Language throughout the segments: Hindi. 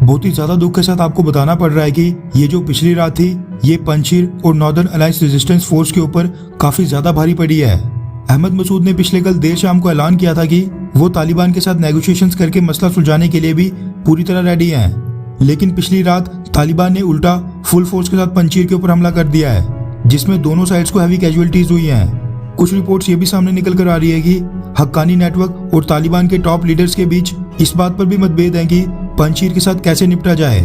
बहुत ही ज्यादा दुख के साथ आपको बताना पड़ रहा है कि ये जो पिछली रात थी ये पंजशीर और नॉर्दर्न अलायंस रेजिस्टेंस फोर्स के ऊपर काफी ज्यादा भारी पड़ी है। अहमद मसूद ने पिछले कल देर शाम को ऐलान किया था कि वो तालिबान के साथ नेगोशिएशंस करके मसला सुलझाने के लिए भी पूरी तरह रेडी हैं, लेकिन पिछली रात तालिबान ने उल्टा फुल फोर्स के साथ पंजशीर के ऊपर हमला कर दिया है, जिसमें दोनों साइड्स को हैवी कैजुअलिटीज हुई हैं। कुछ रिपोर्ट्स ये भी सामने निकल कर आ रही है कि हक्कानी नेटवर्क और तालिबान के टॉप लीडर्स के बीच इस बात पर भी मतभेद है कि पंजशीर के साथ कैसे निपटा जाए।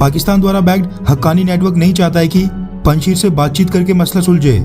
पाकिस्तान द्वारा बैक्ड हक्कानी नेटवर्क नहीं चाहता है कि पंजशीर से बातचीत करके मसला सुलझे।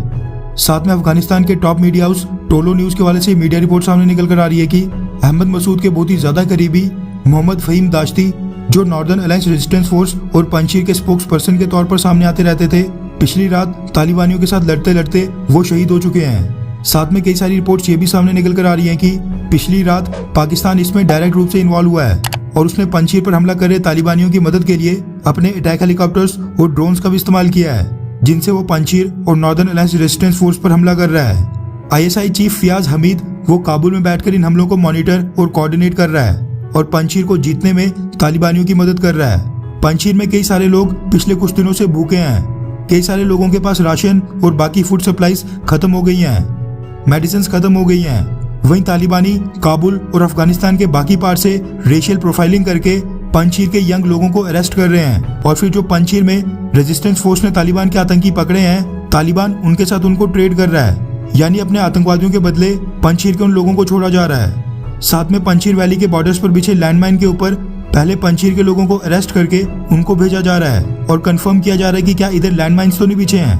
साथ में अफगानिस्तान के top media house Tolo news के हवाले से मीडिया रिपोर्ट सामने निकल कर आ रही है कि अहमद मसूद के बहुत ही ज्यादा करीबी मोहम्मद फहीम दाश्ती, जो नॉर्दर्न अलायंस रेजिस्टेंस फोर्स और पंजशीर के स्पोक्स पर्सन के तौर पर सामने आते रहते थे, पिछली रात तालिबानियों के साथ लड़ते लड़ते वो शहीद हो चुके हैं। साथ में कई सारी रिपोर्ट्स ये भी सामने निकल कर आ रही हैं कि पिछली रात पाकिस्तान इसमें डायरेक्ट रूप से इन्वॉल्व हुआ है और उसने पंजशीर पर हमला कर रहे तालिबानियों की मदद के लिए अपने अटैक हेलीकॉप्टर्स और ड्रोन्स का भी इस्तेमाल किया है, जिनसे वो पंजशीर और नॉर्दर्न अलायंस रेजिस्टेंस फोर्स पर हमला कर रहा है। ISI चीफ फियाज हमीद वो काबुल में बैठकर इन हमलों को मॉनिटर और कोऑर्डिनेट कर रहा है और पंजशीर को जीतने में तालिबानियों की मदद कर रहा है। पंजशीर में कई सारे लोग पिछले कुछ दिनों से भूखे हैं, कई सारे लोगों के पास राशन और बाकी फूड सप्लाईज खत्म हो गई हैं, मेडिसिन खत्म हो गई हैं। वहीं तालिबानी काबुल और अफगानिस्तान के बाकी पार्ट से रेशियल प्रोफाइलिंग करके पंजशीर के यंग लोगों को अरेस्ट कर रहे हैं और फिर जो पंजशीर में रेजिस्टेंस फोर्स ने तालिबान के आतंकी पकड़े हैं, तालिबान उनके साथ उनको ट्रेड कर रहा है, यानी अपने आतंकवादियों के बदले पंजशीर के उन लोगों को छोड़ा जा रहा है। साथ में पंजशीर वैली के बॉर्डर्स पर बिछे लैंडमाइन के ऊपर पहले पंजशीर के लोगों को अरेस्ट करके उनको भेजा जा रहा है और कंफर्म किया जा रहा है कि क्या इधर लैंडमाइंस तो नहीं बिछे हैं।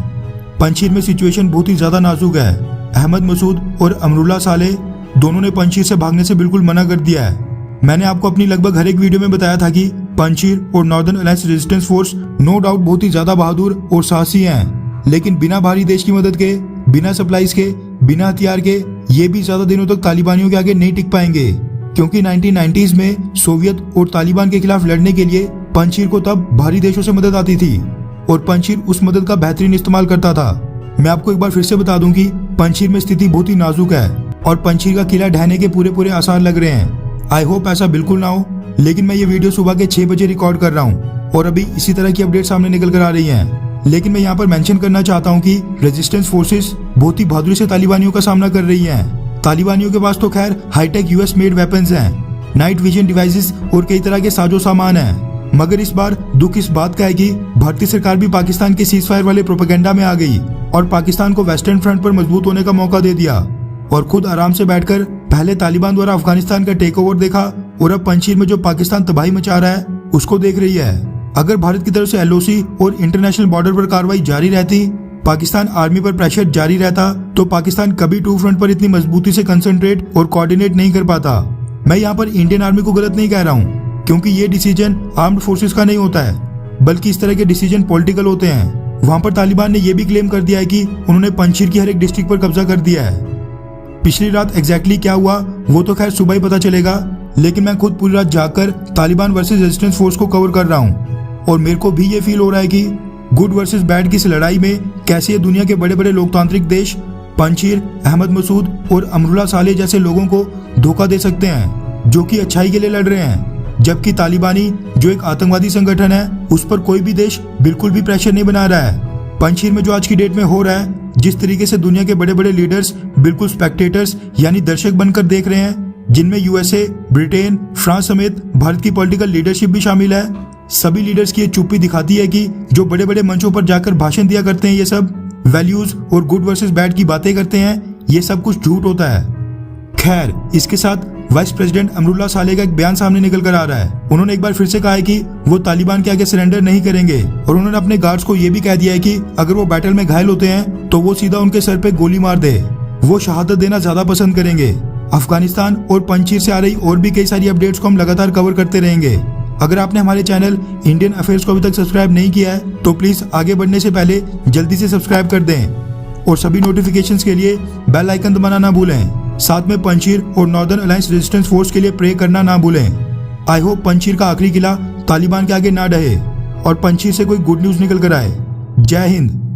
पंजशीर में सिचुएशन बहुत ही ज्यादा नाजुक है। अहमद मसूद और अमरुल्ला सालेह दोनों ने पंजशीर से भागने से बिल्कुल मना कर दिया है। मैंने आपको अपनी लगभग हर एक वीडियो में बताया था कि पंजशीर और northern alliance resistance force no doubt बहुत ही ज्यादा बहादुर और साहसी हैं, लेकिन बिना भारी देश की मदद के, बिना सप्लाईज के, बिना हथियार के ये भी ज्यादा दिनों तक तालिबानियों के आगे नहीं टिक पाएंगे, क्योंकि 1990s में सोवियत और तालिबान के खिलाफ लड़ने के लिए पंजशीर को तब भारी देशों से मदद आती थी और पंजशीर उस मदद का बेहतरीन इस्तेमाल करता था। मैं आपको एक बार फिर से बता दूं कि पंजशीर में स्थिति बहुत ही नाजुक है और पंजशीर का किला ढहने के पूरे आसार लग रहे हैं। आई होप ऐसा बिल्कुल ना हो, लेकिन मैं ये वीडियो सुबह के 6 बजे रिकॉर्ड कर रहा हूँ और अभी इसी तरह की अपडेट सामने निकल कर आ रही है। लेकिन मैं यहाँ पर मेंशन करना चाहता हूँ कि रेजिस्टेंस फोर्सेस बहुत ही बहादुरी से तालिबानियों का सामना कर रही हैं। तालिबानियों के पास तो खैर हाईटेक US मेड वेपन्स हैं, नाइट विजन डिवाइसेस और कई तरह के साजो सामान हैं, मगर इस बार दुख इस बात का है कि भारतीय सरकार भी पाकिस्तान के सीजफायर वाले प्रोपेगेंडा में आ गई और पाकिस्तान को वेस्टर्न फ्रंट पर मजबूत होने का मौका दे दिया और खुद आराम से बैठकर पहले तालिबान द्वारा अफगानिस्तान का टेक ओवर देखा और अब पंजशीर में जो पाकिस्तान तबाही मचा रहा है उसको देख रही है। अगर भारत की तरफ से LOC और इंटरनेशनल बॉर्डर पर कार्रवाई जारी रहती, पाकिस्तान आर्मी पर प्रेशर जारी रहता, तो पाकिस्तान कभी टू फ्रंट पर इतनी मजबूती से कंसंट्रेट और कोऑर्डिनेट नहीं कर पाता। मैं यहाँ पर इंडियन आर्मी को गलत नहीं कह रहा हूँ, क्योंकि ये डिसीजन आर्म्ड फोर्सेस का नहीं होता है, बल्कि इस तरह के डिसीजन पॉलिटिकल होते हैं। वहाँ पर तालिबान ने यह भी क्लेम कर दिया है कि उन्होंने पंजशीर की हर एक डिस्ट्रिक्ट पर कब्जा कर दिया है। पिछली रात एग्जैक्टली क्या हुआ वो तो खैर सुबह ही पता चलेगा, लेकिन मैं खुद पूरी रात जाकर तालिबान वर्सेस रेजिस्टेंस फोर्स को कवर कर रहा हूँ और मेरे को भी ये फील हो रहा है कि गुड वर्सेस बैड की इस लड़ाई में कैसे ये दुनिया के बड़े बड़े लोकतांत्रिक देश पंजशीर, अहमद मसूद और अमरुल्ला सालेह जैसे लोगों को धोखा दे सकते हैं, जो कि अच्छाई के लिए लड़ रहे हैं, जबकि तालिबानी जो एक आतंकवादी संगठन है उस पर कोई भी देश बिल्कुल भी प्रेशर नहीं बना रहा है। पंजशीर में जो आज की डेट में हो रहा है, जिस तरीके से दुनिया के बड़े बड़े लीडर्स बिल्कुल स्पेक्टेटर्स यानी दर्शक बनकर देख रहे हैं, जिनमें USA, ब्रिटेन, फ्रांस समेत भारत की पॉलिटिकल लीडरशिप भी शामिल है, सभी लीडर्स की ये चुप्पी दिखाती है कि जो बड़े बड़े मंचों पर जाकर भाषण दिया करते हैं, ये सब वैल्यूज और गुड वर्सेस बैड की बातें करते हैं, ये सब कुछ झूठ होता है। खैर, इसके साथ वाइस प्रेसिडेंट अमरुल्ला सालेह का एक बयान सामने निकल कर आ रहा है। उन्होंने एक बार फिर से कहा है कि वो तालिबान के आगे सरेंडर नहीं करेंगे और उन्होंने अपने गार्ड्स को ये भी कह दिया है कि अगर वो बैटल में घायल होते हैं तो वो सीधा उनके सर पे गोली मार दे, वो शहादत देना ज्यादा पसंद करेंगे। अफगानिस्तान और पंजशीर से आ रही और भी कई सारी अपडेट्स को हम लगातार कवर करते रहेंगे। अगर आपने हमारे चैनल इंडियन अफेयर्स को अभी तक सब्सक्राइब नहीं किया है तो प्लीज आगे बढ़ने से पहले जल्दी से सब्सक्राइब कर दें और सभी नोटिफिकेशंस के लिए बेल आइकन दबाना ना भूलें। साथ में पंजशीर और नॉर्दर्न अलायंस रेजिस्टेंस फोर्स के लिए प्रे करना ना भूलें। आई होप पंजशीर का आखिरी किला तालिबान के आगे ना ढहे और पंजशीर से कोई गुड न्यूज निकल कर आए। जय हिंद।